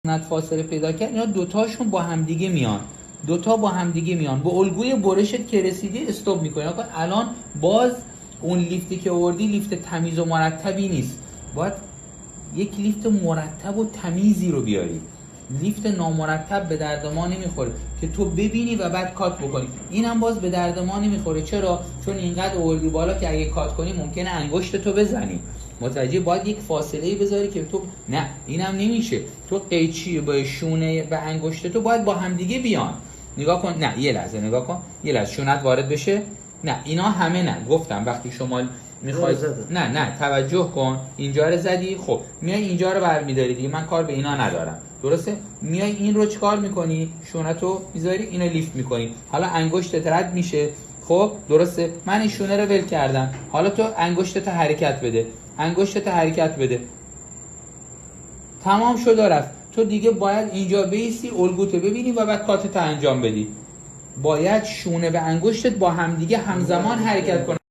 فاصله پیدا کرد، اینا دوتاشون با همدیگه میان، دوتا با همدیگه میان. با الگوی برشت که رسیدی استوب میکنی. الان باز اون لیفتی که آوردی لیفت تمیز و مرتبی نیست، باید یک لیفت مرتب و تمیزی رو بیاری. لیفت نامرتب به درد ما نمیخوره که تو ببینی و بعد کات بکنی. اینم باز به درد ما نمیخوره. چرا؟ چون اینقدر آوردی بالا که اگه کات کنی ممکنه انگشت تو بزنی. متوجه؟ باید یک فاصله بذاری که تو نه اینم نمیشه، تو قیچی با شونه و انگشت تو باید با همدیگه بیان. نگاه کن، نه یه لحظه نگاه کن، یه لحظه شونت وارد بشه. نه اینا همه نه، گفتم وقتی شما میخوای نه توجه کن، اینجا رو زدی، خب میای اینجا رو برمی‌داری دیگه، من کار به اینا ندارم، درسته؟ میای این رو چیکار میکنی؟ شونتو میذاری اینو لیفت میکنی، حالا انگشتت رد میشه، خب درسته؟ من این شونه رو ول کردم، حالا تو انگشتت حرکت بده، انگشتت حرکت بده، تمام شد و رفت. تو دیگه باید اینجا بیسی، الگوتو ببینی و بعد کاتت انجام بدی. باید شونه و انگشتت با همدیگه همزمان حرکت کنن.